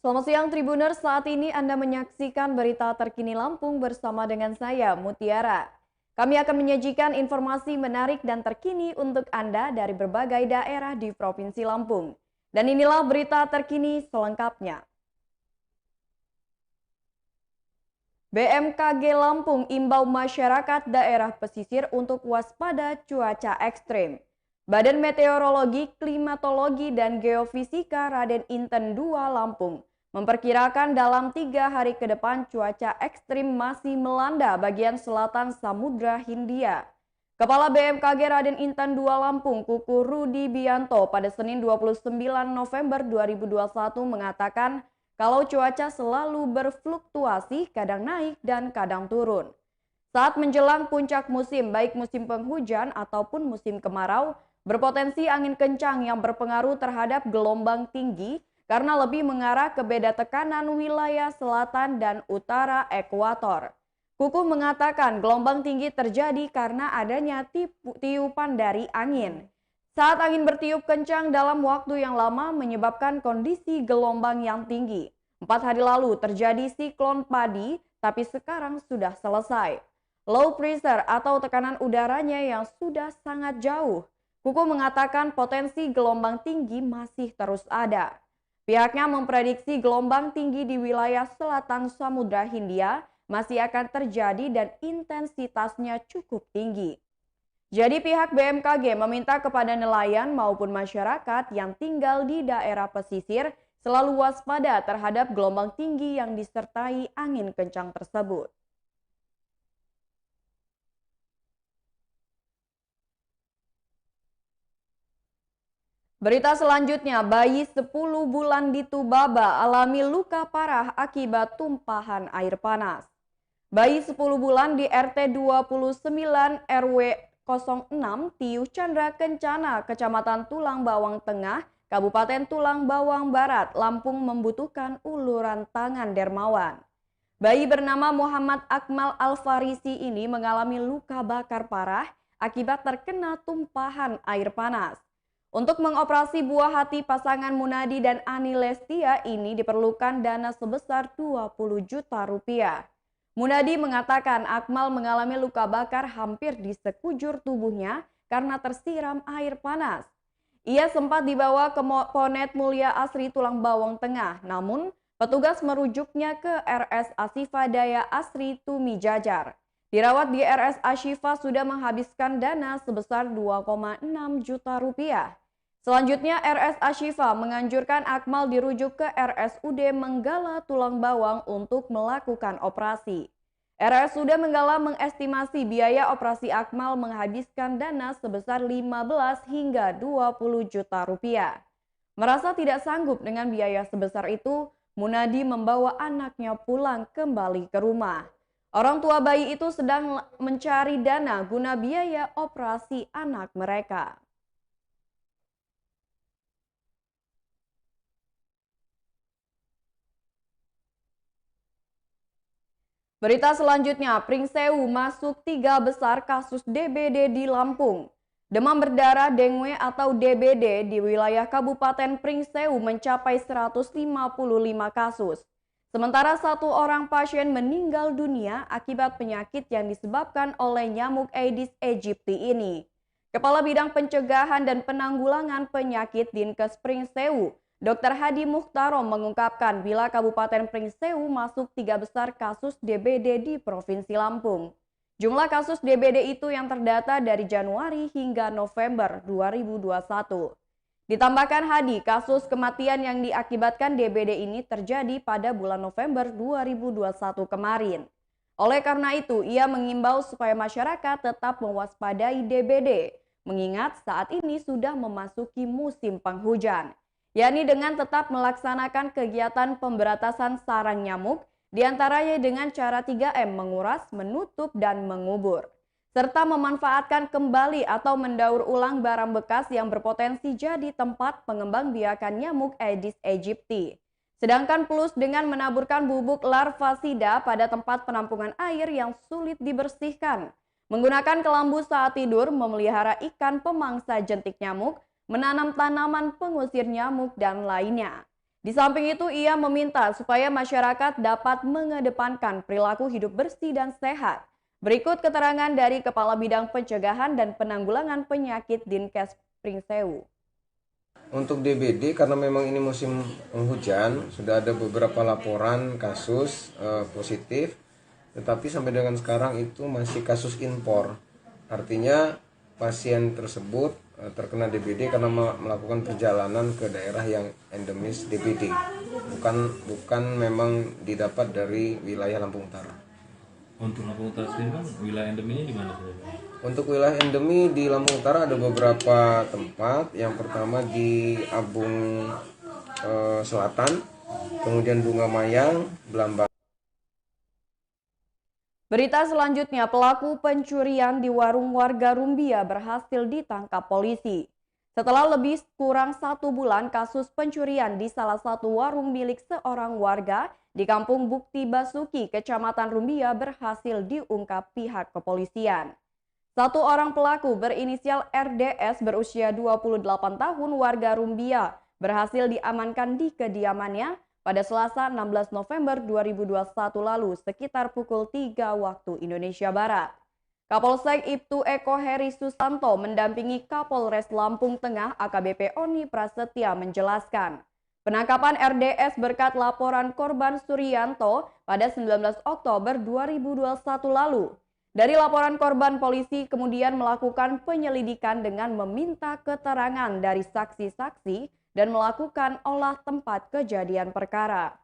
Selamat siang Tribuners, saat ini Anda menyaksikan berita terkini Lampung bersama dengan saya, Mutiara. Kami akan menyajikan informasi menarik dan terkini untuk Anda dari berbagai daerah di Provinsi Lampung. Dan inilah berita terkini selengkapnya. BMKG Lampung imbau masyarakat daerah pesisir untuk waspada cuaca ekstrim. Badan Meteorologi, Klimatologi, dan Geofisika Raden Inten II Lampung memperkirakan dalam 3 hari ke depan cuaca ekstrim masih melanda bagian selatan Samudra Hindia. Kepala BMKG Raden Inten II Lampung, Kuku Rudi Bianto, pada Senin 29 November 2021 mengatakan kalau cuaca selalu berfluktuasi, kadang naik dan kadang turun. Saat menjelang puncak musim, baik musim penghujan ataupun musim kemarau, berpotensi angin kencang yang berpengaruh terhadap gelombang tinggi karena lebih mengarah ke beda tekanan wilayah selatan dan utara ekuator. Kuku mengatakan gelombang tinggi terjadi karena adanya tiupan dari angin. Saat angin bertiup kencang dalam waktu yang lama menyebabkan kondisi gelombang yang tinggi. 4 hari lalu terjadi siklon padi, tapi sekarang sudah selesai. Low pressure atau tekanan udaranya yang sudah sangat jauh. Kuku mengatakan potensi gelombang tinggi masih terus ada. Pihaknya memprediksi gelombang tinggi di wilayah selatan Samudra Hindia masih akan terjadi dan intensitasnya cukup tinggi. Jadi pihak BMKG meminta kepada nelayan maupun masyarakat yang tinggal di daerah pesisir selalu waspada terhadap gelombang tinggi yang disertai angin kencang tersebut. Berita selanjutnya, bayi 10 bulan di Tubaba alami luka parah akibat tumpahan air panas. Bayi 10 bulan di RT 29 RW 06 Tiuh Chandra Kencana, Kecamatan Tulang Bawang Tengah, Kabupaten Tulang Bawang Barat, Lampung membutuhkan uluran tangan dermawan. Bayi bernama Muhammad Akmal Alfarisi ini mengalami luka bakar parah akibat terkena tumpahan air panas. Untuk mengoperasi buah hati pasangan Munadi dan Ani Lestia ini diperlukan dana sebesar 20 juta rupiah. Munadi mengatakan Akmal mengalami luka bakar hampir di sekujur tubuhnya karena tersiram air panas. Ia sempat dibawa ke Ponet Mulia Asri Tulang Bawang Tengah, namun petugas merujuknya ke RS Asifa Daya Asri Tumi Jajar. Dirawat di RS Ashifa sudah menghabiskan dana sebesar 2,6 juta rupiah. Selanjutnya RS Ashifa menganjurkan Akmal dirujuk ke RSUD Menggala Tulang Bawang untuk melakukan operasi. RSUD Menggala mengestimasi biaya operasi Akmal menghabiskan dana sebesar 15 hingga 20 juta rupiah. Merasa tidak sanggup dengan biaya sebesar itu, Munadi membawa anaknya pulang kembali ke rumah. Orang tua bayi itu sedang mencari dana guna biaya operasi anak mereka. Berita selanjutnya, Pringsewu masuk 3 besar kasus DBD di Lampung. Demam berdarah dengue atau DBD di wilayah Kabupaten Pringsewu mencapai 155 kasus. Sementara 1 orang pasien meninggal dunia akibat penyakit yang disebabkan oleh nyamuk Aedes aegypti ini. Kepala Bidang Pencegahan dan Penanggulangan Penyakit Dinkes Pringsewu, Dr. Hadi Muhtaro mengungkapkan bila Kabupaten Pringsewu masuk 3 besar kasus DBD di Provinsi Lampung. Jumlah kasus DBD itu yang terdata dari Januari hingga November 2021. Ditambahkan Hadi, kasus kematian yang diakibatkan DBD ini terjadi pada bulan November 2021 kemarin. Oleh karena itu, ia mengimbau supaya masyarakat tetap mewaspadai DBD, mengingat saat ini sudah memasuki musim penghujan, yakni dengan tetap melaksanakan kegiatan pemberatasan sarang nyamuk, diantaranya dengan cara 3M menguras, menutup, dan mengubur, serta memanfaatkan kembali atau mendaur ulang barang bekas yang berpotensi jadi tempat pengembangbiakan nyamuk Aedes aegypti. Sedangkan plus dengan menaburkan bubuk larvasida pada tempat penampungan air yang sulit dibersihkan, menggunakan kelambu saat tidur, memelihara ikan pemangsa jentik nyamuk, menanam tanaman pengusir nyamuk, dan lainnya. Di samping itu, ia meminta supaya masyarakat dapat mengedepankan perilaku hidup bersih dan sehat. Berikut keterangan dari Kepala Bidang Pencegahan dan Penanggulangan Penyakit Dinkes Pringsewu. Untuk DBD karena memang ini musim hujan, sudah ada beberapa laporan kasus positif, tetapi sampai dengan sekarang itu masih kasus impor. Artinya pasien tersebut terkena DBD karena melakukan perjalanan ke daerah yang endemis DBD, bukan memang didapat dari wilayah Lampung Utara. Untuk Lampung Utara sendiri kan wilayah endeminya di mana saja? Untuk wilayah endemi di Lampung Utara ada beberapa tempat. Yang pertama di Abung Selatan, kemudian Bunga Mayang, Belambangan. Berita selanjutnya, pelaku pencurian di warung warga Rumbia berhasil ditangkap polisi. Setelah lebih kurang 1 bulan kasus pencurian di salah satu warung milik seorang warga di Kampung Bukti Basuki, Kecamatan Rumbia berhasil diungkap pihak kepolisian. Satu orang pelaku berinisial RDS berusia 28 tahun warga Rumbia berhasil diamankan di kediamannya pada Selasa 16 November 2021 lalu sekitar pukul 3 waktu Indonesia Barat. Kapolsek Ibtu Eko Heri Susanto mendampingi Kapolres Lampung Tengah AKBP Oni Prasetya menjelaskan, penangkapan RDS berkat laporan korban Suryanto pada 19 Oktober 2021 lalu. Dari laporan korban, polisi kemudian melakukan penyelidikan dengan meminta keterangan dari saksi-saksi dan melakukan olah tempat kejadian perkara.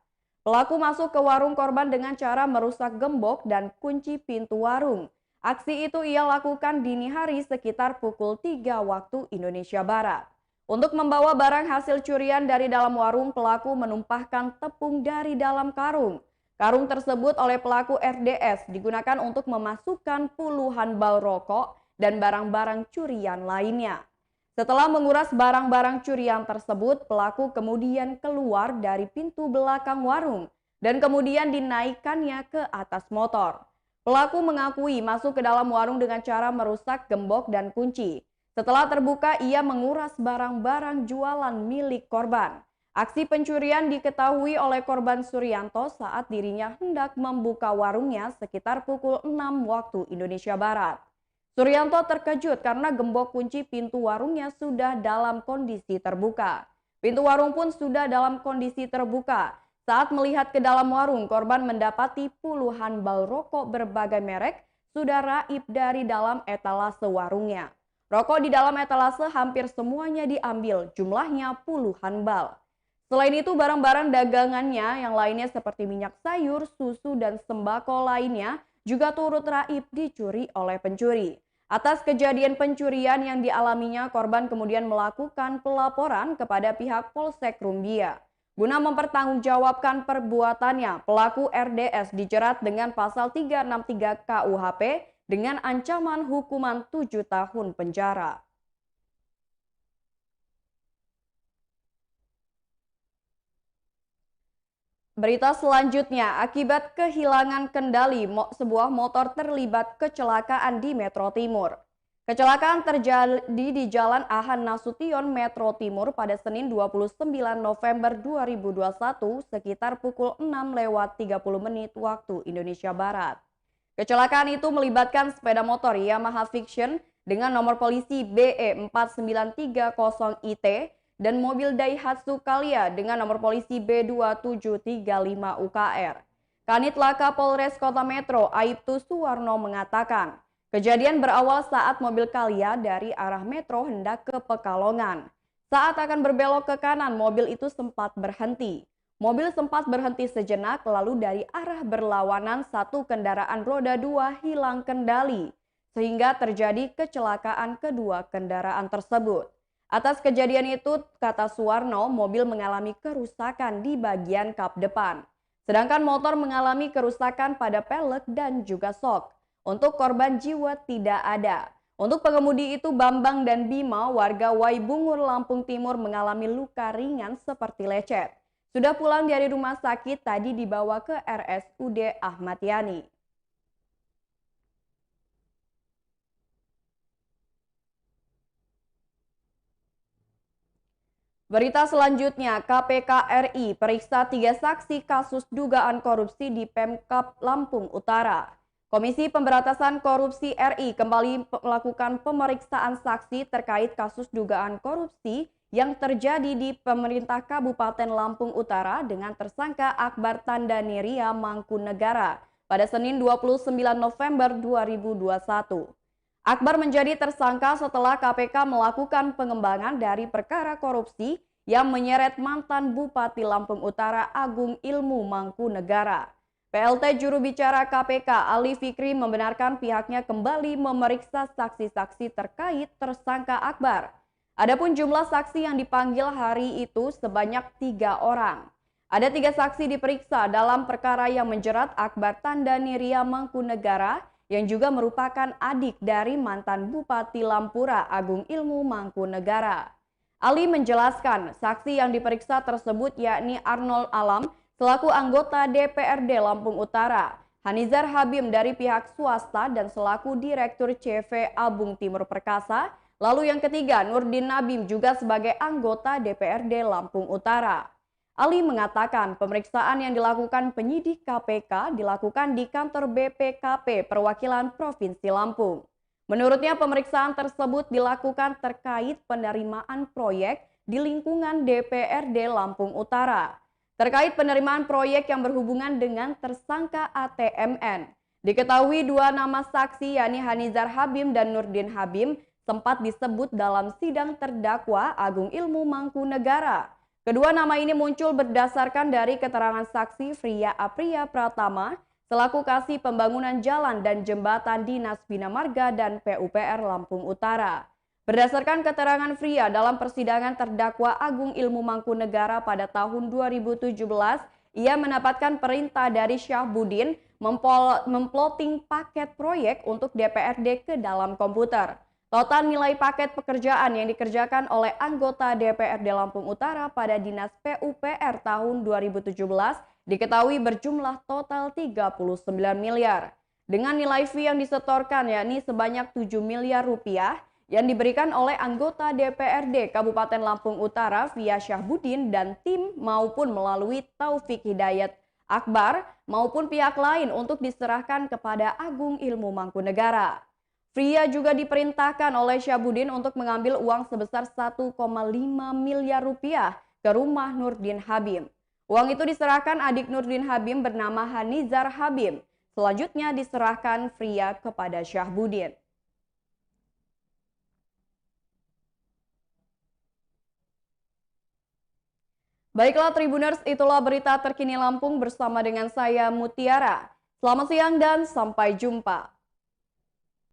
Pelaku masuk ke warung korban dengan cara merusak gembok dan kunci pintu warung. Aksi itu ia lakukan dini hari sekitar pukul 3 waktu Indonesia Barat. Untuk membawa barang hasil curian dari dalam warung, pelaku menumpahkan tepung dari dalam karung. Karung tersebut oleh pelaku RDS digunakan untuk memasukkan puluhan bal rokok dan barang-barang curian lainnya. Setelah menguras barang-barang curian tersebut, pelaku kemudian keluar dari pintu belakang warung dan kemudian dinaikkannya ke atas motor. Pelaku mengakui masuk ke dalam warung dengan cara merusak gembok dan kunci. Setelah terbuka, ia menguras barang-barang jualan milik korban. Aksi pencurian diketahui oleh korban Suryanto saat dirinya hendak membuka warungnya sekitar pukul 6 waktu Indonesia Barat. Suryanto terkejut karena gembok kunci pintu warungnya sudah dalam kondisi terbuka. Pintu warung pun sudah dalam kondisi terbuka. Saat melihat ke dalam warung, korban mendapati puluhan bal rokok berbagai merek sudah raib dari dalam etalase warungnya. Rokok di dalam etalase hampir semuanya diambil, jumlahnya puluhan bal. Selain itu, barang-barang dagangannya yang lainnya seperti minyak sayur, susu, dan sembako lainnya juga turut raib dicuri oleh pencuri. Atas kejadian pencurian yang dialaminya, korban kemudian melakukan pelaporan kepada pihak Polsek Rumbia. Guna mempertanggungjawabkan perbuatannya, pelaku RDS dijerat dengan pasal 363 KUHP dengan ancaman hukuman 7 tahun penjara. Berita selanjutnya, akibat kehilangan kendali, sebuah motor terlibat kecelakaan di Metro Timur. Kecelakaan terjadi di Jalan Ahan Nasution, Metro Timur pada Senin 29 November 2021 sekitar pukul 6:30 waktu Indonesia Barat. Kecelakaan itu melibatkan sepeda motor Yamaha Vision dengan nomor polisi BE4930IT dan mobil Daihatsu Calya dengan nomor polisi B2735 UKR. Kanit Laka Polres Kota Metro Aibtu Suwarno mengatakan, kejadian berawal saat mobil Calya dari arah Metro hendak ke Pekalongan. Saat akan berbelok ke kanan, mobil itu sempat berhenti. Mobil sempat berhenti sejenak, lalu dari arah berlawanan satu kendaraan roda 2 hilang kendali, sehingga terjadi kecelakaan kedua kendaraan tersebut. Atas kejadian itu, kata Suwarno, mobil mengalami kerusakan di bagian kap depan. Sedangkan motor mengalami kerusakan pada pelek dan juga sok. Untuk korban jiwa tidak ada. Untuk pengemudi itu Bambang dan Bima, warga Waibungur, Lampung Timur mengalami luka ringan seperti lecet. Sudah pulang dari rumah sakit, tadi dibawa ke RSUD Ahmad Yani. Berita selanjutnya, KPK RI periksa 3 saksi kasus dugaan korupsi di Pemkab Lampung Utara. Komisi Pemberantasan Korupsi RI kembali melakukan pemeriksaan saksi terkait kasus dugaan korupsi yang terjadi di pemerintah Kabupaten Lampung Utara dengan tersangka Akbar Tandaniria Mangkunegara pada Senin 29 November 2021. Akbar menjadi tersangka setelah KPK melakukan pengembangan dari perkara korupsi yang menyeret mantan Bupati Lampung Utara Agung Ilmu Mangkunegara. PLT juru bicara KPK Ali Fikri membenarkan pihaknya kembali memeriksa saksi-saksi terkait tersangka Akbar. Adapun jumlah saksi yang dipanggil hari itu sebanyak 3 orang. Ada 3 saksi diperiksa dalam perkara yang menjerat Akbar Tandaniria Mangkunegara yang juga merupakan adik dari mantan Bupati Lampura Agung Ilmu Mangkunegara. Ali menjelaskan saksi yang diperiksa tersebut yakni Arnold Alam selaku anggota DPRD Lampung Utara, Hanizar Habim dari pihak swasta dan selaku Direktur CV Abung Timur Perkasa, lalu yang ketiga Nurdin Nabim juga sebagai anggota DPRD Lampung Utara. Ali mengatakan pemeriksaan yang dilakukan penyidik KPK dilakukan di kantor BPKP Perwakilan Provinsi Lampung. Menurutnya pemeriksaan tersebut dilakukan terkait penerimaan proyek di lingkungan DPRD Lampung Utara. Terkait penerimaan proyek yang berhubungan dengan tersangka ATMN. Diketahui 2 nama saksi yakni Hanizar Habim dan Nurdin Habim sempat disebut dalam sidang terdakwa Agung Ilmu Mangkunegara. Kedua nama ini muncul berdasarkan dari keterangan saksi Fria Apria Pratama selaku Kasih Pembangunan Jalan dan Jembatan Dinas Bina Marga dan PUPR Lampung Utara. Berdasarkan keterangan Fria dalam persidangan terdakwa Agung Ilmu Mangkunegara pada tahun 2017, ia mendapatkan perintah dari Syahbudin memploting paket proyek untuk DPRD ke dalam komputer. Total nilai paket pekerjaan yang dikerjakan oleh anggota DPRD Lampung Utara pada Dinas PUPR tahun 2017 diketahui berjumlah total 39 miliar. Dengan nilai fee yang disetorkan yakni sebanyak 7 miliar rupiah yang diberikan oleh anggota DPRD Kabupaten Lampung Utara via Syahbudin dan tim maupun melalui Taufik Hidayat Akbar maupun pihak lain untuk diserahkan kepada Agung Ilmu Mangkunegara. Fria juga diperintahkan oleh Syahbudin untuk mengambil uang sebesar 1,5 miliar rupiah ke rumah Nurdin Habim. Uang itu diserahkan adik Nurdin Habim bernama Hanizar Habim. Selanjutnya diserahkan Fria kepada Syahbudin. Baiklah Tribuners, itulah berita terkini Lampung bersama dengan saya Mutiara. Selamat siang dan sampai jumpa.